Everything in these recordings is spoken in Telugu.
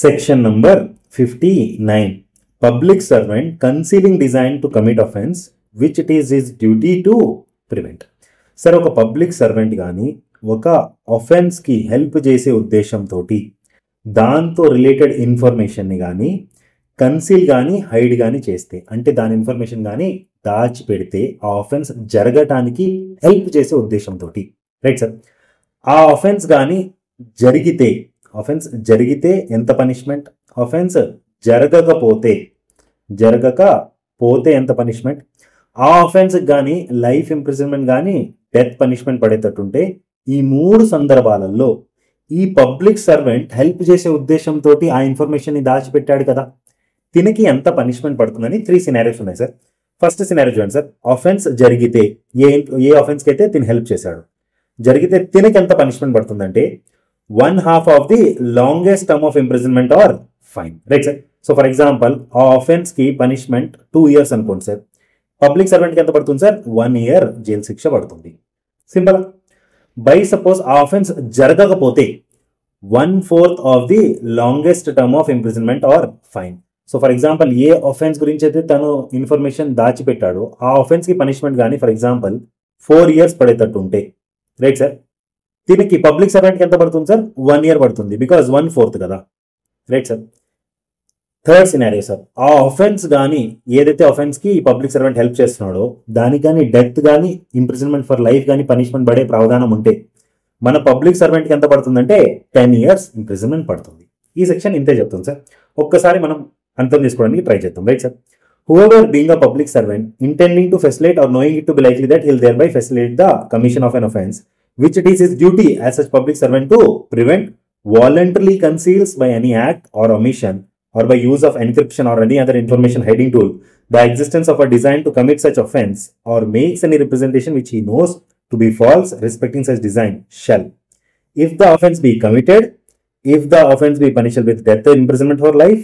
Section number 59. Public servant concealing design to commit offense which it is his duty to prevent. సరే, ఒక పబ్లిక్ సర్వెంట్ కానీ ఒక ఒఫెన్స్కి హెల్ప్ చేసే ఉద్దేశంతో దాంతో రిలేటెడ్ ఇన్ఫర్మేషన్ని కానీ కన్సీల్ కానీ హైడ్ కానీ చేస్తే, అంటే దాని ఇన్ఫర్మేషన్ కానీ దాచిపెడితే ఆ ఆఫెన్స్ జరగటానికి హెల్ప్ చేసే ఉద్దేశంతో, రైట్ సార్. ఆ ఆఫెన్స్ కానీ జరిగితే ఎంత పనిష్మెంట్, ఆఫెన్స్ జరగకపోతే ఎంత పనిష్మెంట్, ఆ ఆఫెన్స్కి కానీ లైఫ్ ఇంప్రిజన్మెంట్ కానీ డెత్ పనిష్మెంట్ పడేటట్టుంటే, ఈ మూడు సందర్భాలలో ఈ పబ్లిక్ సర్వెంట్ హెల్ప్ చేసే ఉద్దేశంతో ఆ ఇన్ఫర్మేషన్ని దాచిపెట్టాడు కదా, తినకి ఎంత పనిష్మెంట్ పడుతుందని 3 సినారియోస్ ఉన్నాయి సార్. ఫస్ట్ సినారియో చూడండి సార్. ఆఫెన్స్ జరిగితే ఏ ఆఫెన్స్కి అయితే తిని హెల్ప్ చేశాడు, జరిగితే తినకి ఎంత పనిష్మెంట్ పడుతుందంటే 1/2 of the longest term of imprisonment or fine, right sir. So for example ఆ ఆఫెన్స్ కి పనిష్మెంట్ 2 years అనుకోండి సార్. పబ్లిక్ సర్వెంట్ కి ఎంత పడుతుంది సార్? 1 year జైలు శిక్ష పడుతుంది. సింపుల్. బై సపోజ్ ఆ ఆఫెన్స్ జరగకపోతే 1/4 of the longest term of imprisonment or fine. So for example ఏ ఆఫెన్స్ గురించి అయితే తను ఇన్ఫర్మేషన్ దాచిపెట్టాడో ఆ ఆఫెన్స్ కి పనిష్మెంట్ కానీ ఫర్ ఎగ్జాంపుల్ 4 years పడేటట్టు ఉంటే, రైట్ సార్, దీనికి పబ్లిక్ సర్వెంట్కి ఎంత పడుతుంది సార్? 1 year పడుతుంది, బికాజ్ 1/4 కదా, right sir. Third scenario sir, ఆ ఆఫెన్స్ కానీ ఏదైతే ఆఫెన్స్కి పబ్లిక్ సర్వెంట్ హెల్ప్ చేస్తున్నాడో దానికి కానీ డెత్ కానీ ఇంప్రిజన్మెంట్ ఫర్ లైఫ్ కానీ పనిష్మెంట్ పడే ప్రావధానం ఉంటే మన పబ్లిక్ సర్వెంట్కి ఎంత పడుతుందంటే 10 years ఇంప్రిజన్మెంట్ పడుతుంది. ఈ సెక్షన్ ఇంతే చెప్తుంది సార్. ఒక్కసారి మనం అర్థం చేసుకోవడానికి ట్రై చేద్దాం, right sir. Whoever being a public servant intending to facilitate or knowing it to be likely that he will thereby facilitate the commission of an offence which it is his duty as such public servant to prevent, voluntarily conceals by any act or omission or by use of encryption or any other information hiding tool the existence of a design to commit such offence or makes any representation which he knows to be false respecting such design shall, if the offence be committed, if the offence be punishable with death or imprisonment for life,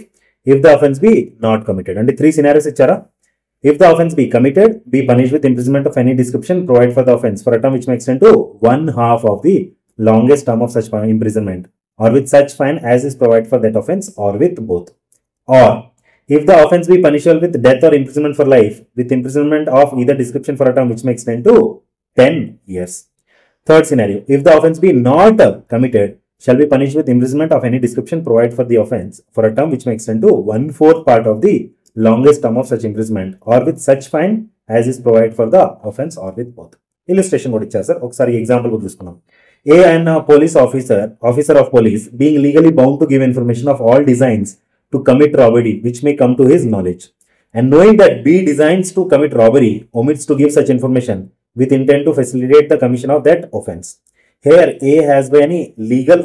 if the offence be not committed. And 3 scenarios ichara. If the offence be committed, be punished with imprisonment of any description, provide for the offence for a term which may extend to 1/2 of the longest term of such imprisonment, or with such fine as is provided for that offence, or with both. Or if the offence be punishable with death or imprisonment for life, with imprisonment of either description for a term which may extend to 10 years. Third scenario, if the offence be not committed, shall be punished with imprisonment of any description provided for the offence for a term which may extend to 1/4 part of the longest term of such imprisonment, or with such fine as is provided for the offence, or with both. Illustration కూడా ఇచ్చారు సార్. ఒకసారి ఎగ్జాంపుల్ కూడా తీసుకున్నాం. A and a police officer of police being legally bound to give information of all designs to commit robbery which may come to his knowledge, and knowing that B designs to commit robbery omits to give such information with intent to facilitate the commission of that offence. Here A has by any illegal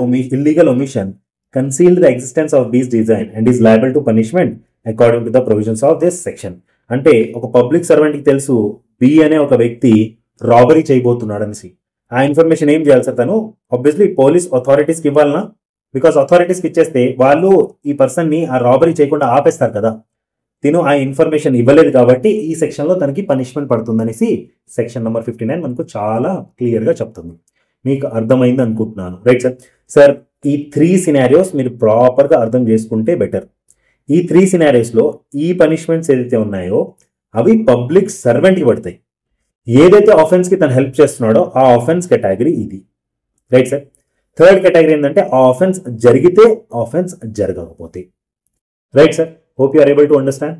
omission concealed the existence of B's design and is liable to punishment according to the provisions of this section. అంటే ఒక పబ్లిక్ సర్వెంట్కి తెలుసు బి అనే ఒక వ్యక్తి రాబరీ చేయబోతున్నాడు అనేసి. ఆ ఇన్ఫర్మేషన్ ఏం చేయాలి సార్? తను ఆబ్వియస్లీ పోలీస్ అథారిటీస్కి ఇవ్వాలనా, బికాస్ అథారిటీస్కి ఇచ్చేస్తే వాళ్ళు ఈ పర్సన్ని ఆ రాబరీ చేయకుండా ఆపేస్తారు కదా. తిను ఆ ఇన్ఫర్మేషన్ ఇవ్వలేదు కాబట్టి ఈ సెక్షన్లో తనకి పనిష్మెంట్ పడుతుందనేసి సెక్షన్ నెంబర్ 59 మనకు చాలా క్లియర్గా చెప్తుంది. మీకు అర్థమైంది అనుకుంటున్నాను, రైట్ సార్. సార్, ఈ 3 సినారియోస్ మీరు ప్రాపర్గా అర్థం చేసుకుంటే బెటర్. ఈ 3 సినారియోస్లో ఈ పనిష్మెంట్స్ ఏదైతే ఉన్నాయో అవి పబ్లిక్ సర్వెంట్కి పడతాయి. ఏదైతే ఆఫెన్స్కి తను హెల్ప్ చేస్తున్నాడో ఆ ఆఫెన్స్ కేటగిరీ ఇది, రైట్ సార్. థర్డ్ కేటగిరీ ఏంటంటే ఆ ఆఫెన్స్ జరిగితే, ఆఫెన్స్ జరగకపోతే, right sir. Hope you are able to understand.